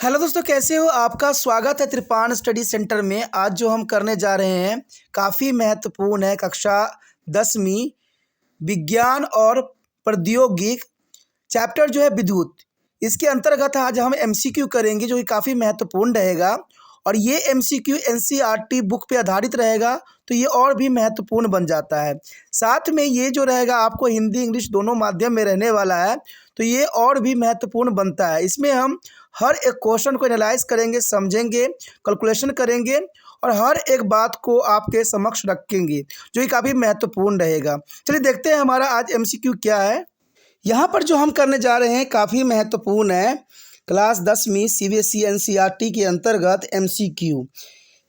Hello दोस्तों, कैसे हो? आपका स्वागत है त्रिपाण स्टडी सेंटर में। आज जो हम करने जा रहे हैं काफ़ी महत्वपूर्ण है। कक्षा 10वीं विज्ञान और प्रौद्योगिक चैप्टर जो है विद्युत, इसके अंतर्गत आज हम एमसीक्यू करेंगे जो कि काफ़ी महत्वपूर्ण रहेगा। और ये एमसीक्यू एनसीईआरटी बुक पे आधारित रहेगा, तो ये और भी महत्वपूर्ण बन जाता है। साथ में ये जो रहेगा आपको हिंदी इंग्लिश दोनों माध्यम में रहने वाला है, तो ये और भी महत्वपूर्ण बनता है। इसमें हम हर एक क्वेश्चन को एनालाइज करेंगे, समझेंगे, कैलकुलेशन करेंगे और हर एक बात को आपके समक्ष रखेंगे, जो कि काफ़ी महत्वपूर्ण रहेगा। चलिए देखते हैं हमारा आज एमसीक्यू क्या है। यहाँ पर जो हम करने जा रहे हैं काफ़ी महत्वपूर्ण है। क्लास 10वीं सीबीएसई एनसीईआरटी के अंतर्गत एमसीक्यू।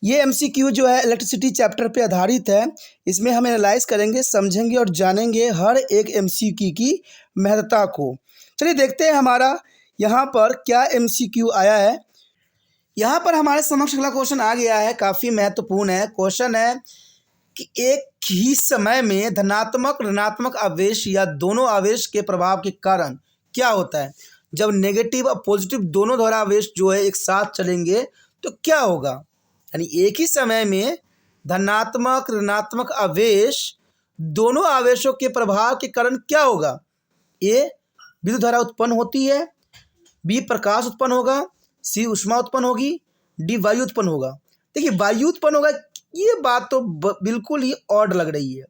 ये एमसीक्यू जो है इलेक्ट्रिसिटी चैप्टर पे आधारित है। इसमें हम एनालाइज करेंगे, समझेंगे और जानेंगे हर एक एमसीक्यू की महत्ता को। चलिए देखते हैं हमारा यहाँ पर क्या एमसीक्यू आया है। यहाँ पर हमारे समक्ष अगला क्वेश्चन आ गया है, काफ़ी महत्वपूर्ण है। क्वेश्चन है कि एक ही समय में धनात्मक ऋणात्मक आवेश या दोनों आवेश के प्रभाव के कारण क्या होता है। जब नेगेटिव और पॉजिटिव दोनों धारा आवेश जो है एक साथ चलेंगे तो क्या होगा। यानी एक ही समय में धनात्मक ऋणात्मक आवेश दोनों आवेशों के प्रभाव के कारण क्या होगा। ए विद्युत धारा उत्पन्न होती है, बी प्रकाश उत्पन्न होगा, सी ऊष्मा उत्पन्न होगी, डी वायु उत्पन्न होगा। देखिए वायु उत्पन्न होगा, ये बात तो बिल्कुल ही ऑड लग रही है।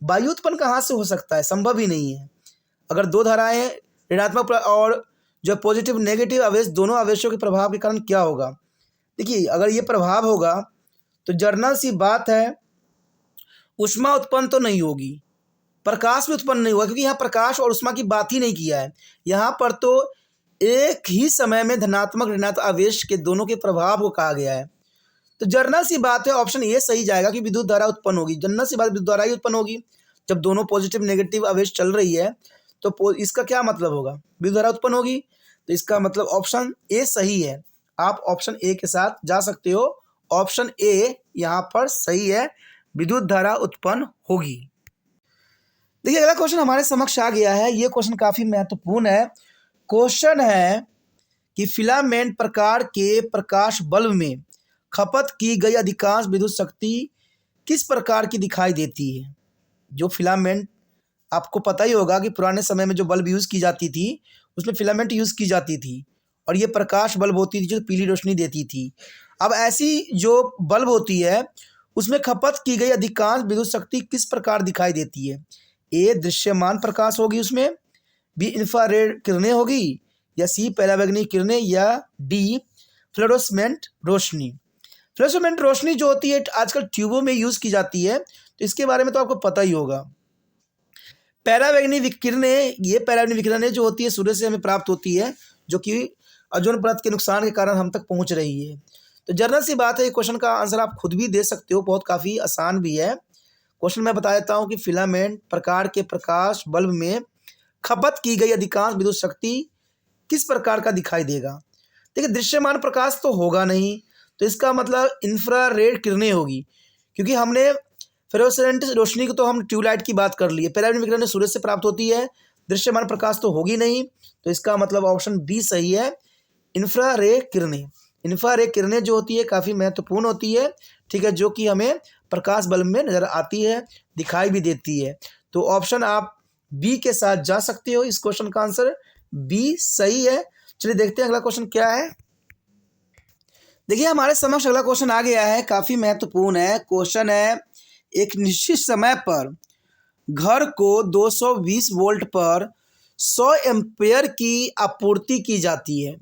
वायु उत्पन्न कहाँ से हो सकता है, संभव ही नहीं है। अगर दो धाराएं ऋणात्मक और जो पॉजिटिव नेगेटिव आवेश दोनों आवेशों के प्रभाव के कारण क्या होगा। देखिए अगर ये प्रभाव होगा तो जर्नल सी बात है, ऊष्मा उत्पन्न तो नहीं होगी, प्रकाश भी उत्पन्न नहीं हुआ, क्योंकि यहाँ प्रकाश और ऊष्मा की बात ही नहीं किया है। यहाँ पर तो एक ही समय में धनात्मक ऋणात्मक आवेश के दोनों के प्रभाव को कहा गया है। तो जर्नल सी बात है, ऑप्शन ये सही जाएगा कि विद्युत धारा उत्पन्न होगी। जर्नल सी बात विद्युत धारा ही उत्पन्न होगी। जब दोनों पॉजिटिव नेगेटिव आवेश चल रही है तो इसका क्या मतलब होगा, विद्युत धारा उत्पन्न होगी। तो इसका मतलब ऑप्शन ए सही है। आप ऑप्शन ए के साथ जा सकते हो। ऑप्शन ए यहाँ पर सही है, विद्युत धारा उत्पन्न होगी। देखिए अगला क्वेश्चन हमारे समक्ष आ गया है। ये क्वेश्चन काफ़ी महत्वपूर्ण है। क्वेश्चन है कि फिलामेंट प्रकार के प्रकाश बल्ब में खपत की गई अधिकांश विद्युत शक्ति किस प्रकार की दिखाई देती है। जो फिलामेंट, आपको पता ही होगा कि पुराने समय में जो बल्ब यूज़ की जाती थी उसमें फिलामेंट यूज़ की जाती थी और ये प्रकाश बल्ब होती थी जो पीली रोशनी देती थी। अब ऐसी जो बल्ब होती है उसमें खपत की गई अधिकांश विद्युत शक्ति किस प्रकार दिखाई देती है। ए दृश्यमान प्रकाश होगी उसमें, बी इंफ्रारेड किरणें होगी, या सी परावैंगनी किरणें, या डी फ्लोरोसेंट रोशनी। फ्लोरोसेंट रोशनी जो होती है आजकल ट्यूबों में यूज़ की जाती है, तो इसके बारे में तो आपको पता ही होगा। परावैंगनी विकिरणें, ये परावैंगनी विकिरणें जो होती है सूर्य से हमें प्राप्त होती है, जो कि ओजोन परत के नुकसान के कारण हम तक पहुंच रही है। तो जनरल सी बात है, ये क्वेश्चन का आंसर आप खुद भी दे सकते हो, बहुत काफ़ी आसान भी है। क्वेश्चन मैं बता देता हूँ कि फिलामेंट प्रकार के प्रकाश बल्ब में खपत की गई अधिकांश विद्युत शक्ति किस प्रकार का दिखाई देगा। देखिए दृश्यमान प्रकाश तो होगा नहीं, तो इसका मतलब इंफ्रारेड किरणें होगी, क्योंकि हमने फ्लोरोसेंट रोशनी को तो हम ट्यूबलाइट की बात कर ली है। परावैंगनी विकिरण सूर्य से प्राप्त होती है, दृश्यमान प्रकाश तो होगी नहीं, तो इसका मतलब ऑप्शन बी सही है, इंफ्रारेड किरणें। इंफ्रारेड किरणें जो होती है काफ़ी महत्वपूर्ण होती है, ठीक है, जो कि हमें प्रकाश बल्ब में नज़र आती है, दिखाई भी देती है। तो ऑप्शन आप बी के साथ जा सकते हो। इस क्वेश्चन का आंसर बी सही है। चलिए देखते हैं अगला क्वेश्चन क्या है। देखिए हमारे समक्ष अगला क्वेश्चन आ गया है, काफ़ी महत्वपूर्ण है। क्वेश्चन है एक निश्चित समय पर घर को 220 वोल्ट पर 100 एम्पेयर की आपूर्ति की जाती है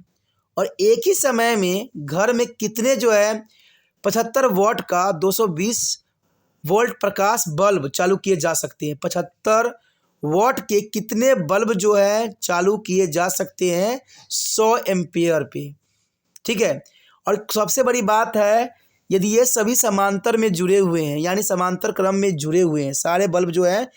और एक ही समय में घर में कितने जो है 75 वाट का 220 वोल्ट प्रकाश बल्ब चालू किए जा सकते हैं। 75 वाट के कितने बल्ब जो है चालू किए जा सकते हैं 100 एम्पेयर पे, ठीक है। और सबसे बड़ी बात है, यदि ये सभी समांतर में जुड़े हुए हैं, यानी समांतर क्रम में जुड़े हुए हैं, सारे बल्ब जो है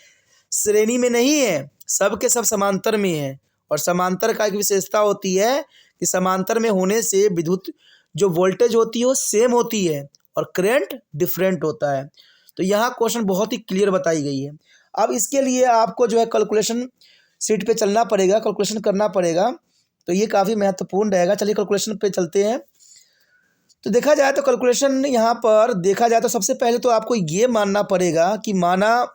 श्रेणी में नहीं है, सब के सब समांतर में है। और समांतर का एक विशेषता होती है कि समांतर में होने से विद्युत जो वोल्टेज होती है वो सेम होती है और करंट डिफरेंट होता है। तो यहाँ क्वेश्चन बहुत ही क्लियर बताई गई है। अब इसके लिए आपको जो है कैलकुलेशन शीट पे चलना पड़ेगा, कैलकुलेशन करना पड़ेगा तो ये काफ़ी महत्वपूर्ण रहेगा। चलिए कैलकुलेशन पे चलते हैं। तो देखा जाए तो कैलकुलेशन यहाँ पर देखा जाए तो सबसे पहले तो आपको ये मानना पड़ेगा कि माना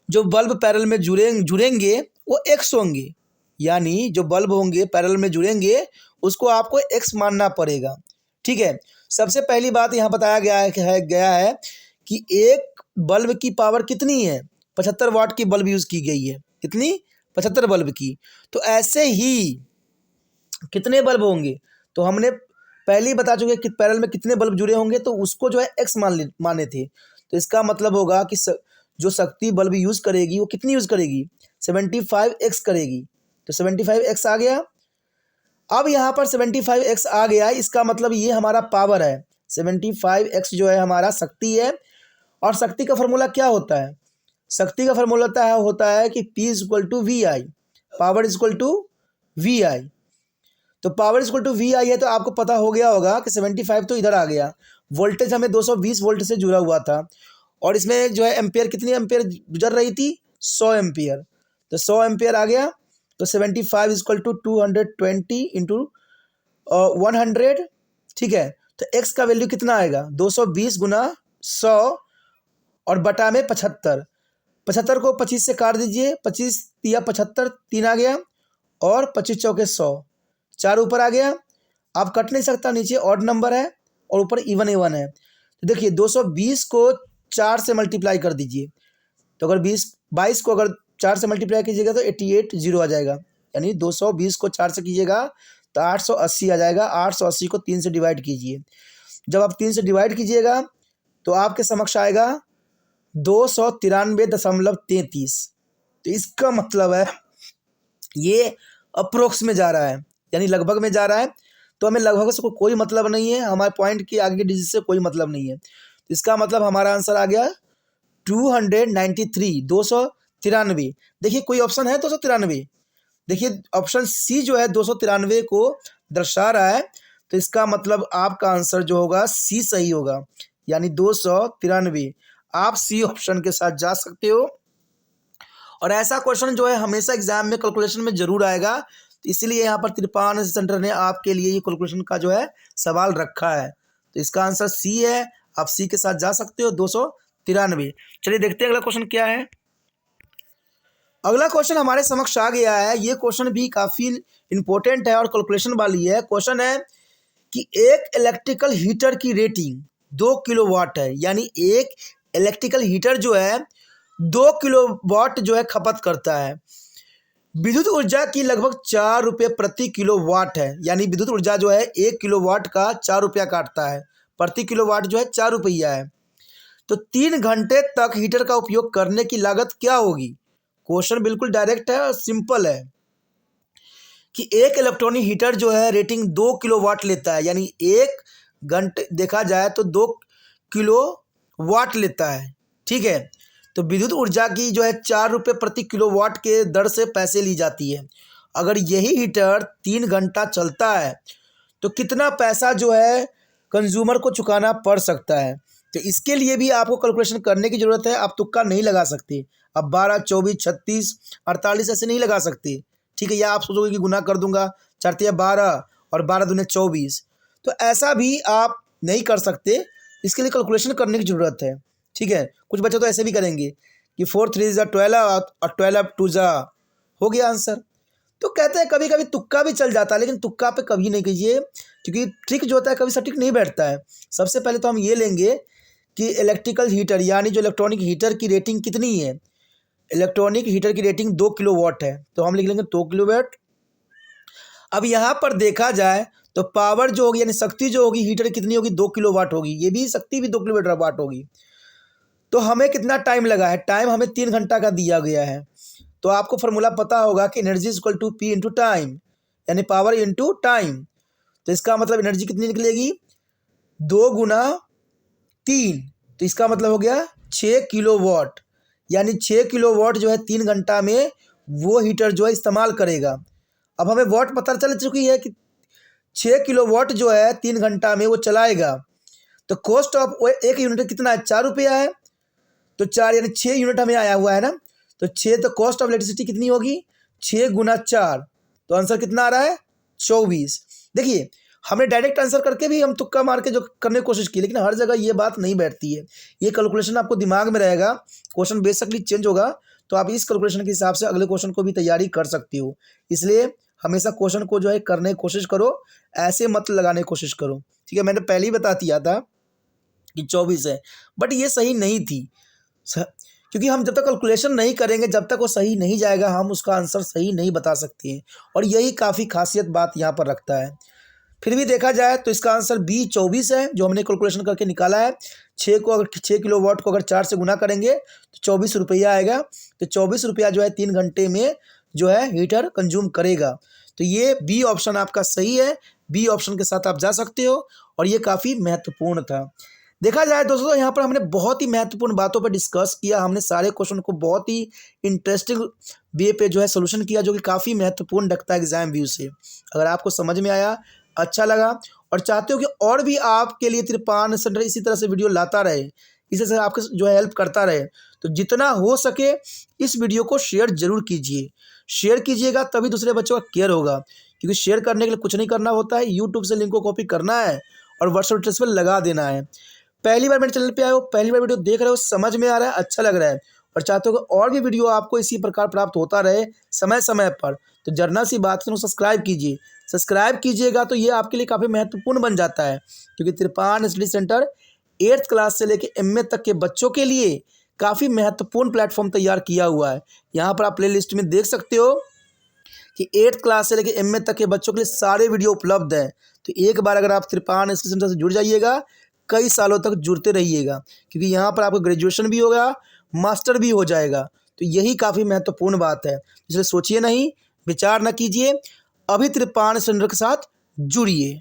जो बल्ब पैरेलल में जुड़ेंगे वो एक्स होंगे, यानी जो बल्ब होंगे पैरेलल में जुड़ेंगे उसको आपको एक्स मानना पड़ेगा। ठीक है, सबसे पहली बात यहाँ बताया गया है कि एक बल्ब की पावर कितनी है, 75 वाट की बल्ब यूज़ की गई है। कितनी? 75 बल्ब की। तो ऐसे ही कितने बल्ब होंगे, तो हमने पहले ही बता चुके कि पैरेलल में कितने बल्ब जुड़े होंगे, तो उसको जो है एक्स माने थे। तो इसका मतलब होगा कि जो शक्ति बल्ब यूज़ करेगी वो कितनी यूज़ करेगी, 75x करेगी। तो 75x आ गया। अब यहाँ पर 75x आ गया, इसका मतलब ये हमारा पावर है। 75x जो है हमारा शक्ति है। और शक्ति का फॉर्मूला क्या होता है? शक्ति का फॉर्मूला होता है कि P = VI, पावर = VI। तो पावर = VI है, तो आपको पता हो गया होगा कि 75 तो इधर आ गया। वोल्टेज हमें 220 वोल्ट से जुड़ा हुआ था, और इसमें जो है एम्पेयर, कितनी एम्पेयर गुजर रही थी, 100 एम्पेयर। तो 100 एम्पेयर आ गया। तो 75 = 220 इंटू 100। ठीक है, तो x का वैल्यू कितना आएगा, 220 गुना 100 और बटा में 75। 75 को 25 से काट दीजिए, 25 तिया 75, 3 आ गया, और 25 चौके 100, 4 ऊपर आ गया। आप कट नहीं सकता, नीचे ऑड नंबर है और ऊपर इवन है। तो देखिए 220 को 4 से मल्टीप्लाई कर दीजिए, तो अगर 22 को अगर 4 से मल्टीप्लाई कीजिएगा तो 88 जीरो आ जाएगा, यानी 220 को 4 से कीजिएगा तो 880 आ जाएगा। 880 को 3 से डिवाइड कीजिए, जब आप 3 से डिवाइड कीजिएगा तो आपके समक्ष आएगा 293.33। तो इसका मतलब है ये अप्रोक्स में जा रहा है, यानी लगभग में जा रहा है। तो हमें लगभग से कोई मतलब नहीं है, हमारे पॉइंट के आगे के डिजिट से कोई मतलब नहीं है। इसका मतलब हमारा आंसर आ गया 293, 293। देखिए कोई ऑप्शन है 293, देखिए ऑप्शन सी जो है 293 को दर्शा रहा है। तो इसका मतलब आपका आंसर जो होगा सी सही होगा, यानी 293। आप सी ऑप्शन के साथ जा सकते हो। और ऐसा क्वेश्चन जो है हमेशा एग्जाम में कैलकुलेशन में जरूर आएगा, तो इसीलिए यहाँ पर त्रिपान सेंटर ने आपके लिए ये कैलकुलेशन का जो है सवाल रखा है। तो इसका आंसर सी है, आप सी के साथ जा सकते हो, 293। चलिए देखते हैं अगला क्वेश्चन क्या है। अगला क्वेश्चन हमारे समक्ष आ गया है। ये क्वेश्चन भी काफ़ी इंपॉर्टेंट है और कैलकुलेशन वाली है। क्वेश्चन है कि एक इलेक्ट्रिकल हीटर की रेटिंग 2 किलोवाट है, यानी एक इलेक्ट्रिकल हीटर जो है 2 किलोवाट जो है खपत करता है। विद्युत ऊर्जा की लगभग 4 रुपये प्रति किलोवाट है, यानी विद्युत ऊर्जा जो है 1 किलोवाट का 4 रुपया काटता है, प्रति किलोवाट जो है 4 रुपया है। तो 3 घंटे तक हीटर का उपयोग करने की लागत क्या होगी? क्वेश्चन बिल्कुल डायरेक्ट है और सिंपल है कि एक इलेक्ट्रॉनिक हीटर जो है रेटिंग 2 किलोवाट लेता है, यानी 1 घंटे देखा जाए तो 2 किलोवाट लेता है। ठीक है, तो विद्युत ऊर्जा की जो है 4 रुपये प्रति किलोवाट के दर से पैसे ली जाती है। अगर यही हीटर 3 घंटा चलता है तो कितना पैसा जो है कंज्यूमर को चुकाना पड़ सकता है? तो इसके लिए भी आपको कैलकुलेशन करने की ज़रूरत है। आप तुक्का नहीं लगा सकते, अब 12, 24, 36, 48 ऐसे नहीं लगा सकते। ठीक है, या आप सोचोगे कि गुना कर दूंगा, 4 तिया 12 और 12 दूने 24, तो ऐसा भी आप नहीं कर सकते। इसके लिए कैलकुलेशन करने की ज़रूरत है। ठीक है, कुछ बच्चे तो ऐसे भी करेंगे कि 4 3 ज़ा 12 और 12 2 ज़ा हो गया आंसर। तो कहते हैं कभी कभी तुक्का भी चल जाता है, लेकिन तुक्का पे कभी नहीं कीजिए, क्योंकि ट्रिक जो होता है कभी सटीक नहीं बैठता है। सबसे पहले तो हम ये लेंगे कि इलेक्ट्रिकल हीटर यानी जो इलेक्ट्रॉनिक हीटर की रेटिंग कितनी है। इलेक्ट्रॉनिक हीटर की रेटिंग 2 किलोवाट है, तो हम लिख लेंगे 2 किलोवाट। अब यहाँ पर देखा जाए तो पावर जो होगी यानी शक्ति जो होगी हीटर कितनी होगी, 2 किलोवाट होगी, ये भी शक्ति भी 2 किलोवाट होगी। तो हमें कितना टाइम लगा है, टाइम हमें 3 घंटा का दिया गया है। तो आपको फॉर्मूला पता होगा कि energy equal to P into time, यानी पावर इंटू टाइम। तो इसका मतलब एनर्जी कितनी निकलेगी, 2 गुना 3, तो इसका मतलब हो गया 6 किलोवाट, यानी 6 किलोवाट जो है 3 घंटा में वो हीटर जो है इस्तेमाल करेगा। अब हमें वाट पता चल चुकी है कि 6 किलोवाट जो है 3 घंटा में वो चलाएगा। तो कॉस्ट ऑफ एक यूनिट कितना है, 4 रुपया है। तो 4 यानी 6 यूनिट हमें आया हुआ है ना, तो 6, तो कॉस्ट ऑफ इलेक्ट्रिसिटी कितनी होगी, 6 गुना 4, तो आंसर कितना आ रहा है 24। देखिए हमने डायरेक्ट आंसर करके भी हम तुक्का मार के जो करने की कोशिश की, लेकिन हर जगह ये बात नहीं बैठती है। ये कैलकुलेशन आपको दिमाग में रहेगा, क्वेश्चन बेसिकली चेंज होगा, तो आप इस कैलकुलेशन के हिसाब से अगले क्वेश्चन को भी तैयारी कर सकती हो। इसलिए हमेशा क्वेश्चन को जो है करने की कोशिश करो, ऐसे मत लगाने की कोशिश करो। ठीक है, मैंने पहले ही बता दिया था कि 24 है, बट ये सही नहीं थी क्योंकि हम जब तक कैलकुलेशन नहीं करेंगे, जब तक वो सही नहीं जाएगा, हम उसका आंसर सही नहीं बता सकते हैं। और यही काफ़ी खासियत बात यहाँ पर रखता है। फिर भी देखा जाए तो इसका आंसर बी 24 है, जो हमने कैलकुलेशन करके निकाला है। 6 किलोवाट को अगर 4 से गुना करेंगे तो 24 रुपया आएगा। तो 24 रुपया जो है 3 घंटे में जो है हीटर कंज्यूम करेगा। तो ये बी ऑप्शन आपका सही है, बी ऑप्शन के साथ आप जा सकते हो, और ये काफ़ी महत्वपूर्ण था। देखा जाए दोस्तों, यहाँ पर हमने बहुत ही महत्वपूर्ण बातों पर डिस्कस किया। हमने सारे क्वेश्चन को बहुत ही इंटरेस्टिंग वे पे जो है सोल्यूशन किया, जो कि काफ़ी महत्वपूर्ण रखता है एग्जाम व्यू से। अगर आपको समझ में आया, अच्छा लगा और चाहते हो कि और भी आपके लिए त्रिपान सेंटर इसी तरह से वीडियो लाता रहे, इसी से आपके जो है हेल्प करता रहे, तो जितना हो सके इस वीडियो को शेयर जरूर कीजिए। शेयर कीजिएगा तभी दूसरे बच्चों का केयर होगा, क्योंकि शेयर करने के लिए कुछ नहीं करना होता है, यूट्यूब से लिंक को कॉपी करना है और व्हाट्सएप स्टेटस पर लगा देना है। पहली बार मेरे चैनल पे आए हो, पहली बार वीडियो देख रहे हो, समझ में आ रहा है, अच्छा लग रहा है और चाहते हो कि और भी वीडियो आपको इसी प्रकार प्राप्त होता रहे समय समय पर, तो जरना सी बात है, सब्सक्राइब कीजिए। सब्सक्राइब कीजिएगा तो ये आपके लिए काफ़ी महत्वपूर्ण बन जाता है, क्योंकि त्रिपान स्टडी सेंटर 8th क्लास से लेकर MA तक के बच्चों के लिए काफ़ी महत्वपूर्ण प्लेटफॉर्म तैयार किया हुआ है। यहाँ पर आप प्ले लिस्ट में देख सकते हो कि 8th क्लास से लेकर MA तक के बच्चों के लिए सारे वीडियो उपलब्ध हैं। तो एक बार अगर आप त्रिपान स्टडी सेंटर से जुड़ जाइएगा, कई सालों तक जुड़ते रहिएगा, क्योंकि यहाँ पर आपको ग्रेजुएशन भी होगा, मास्टर भी हो जाएगा। तो यही काफ़ी महत्वपूर्ण बात है। इसलिए सोचिए नहीं, विचार न कीजिए, अभी त्रिपान सेंटर के साथ जुड़िए।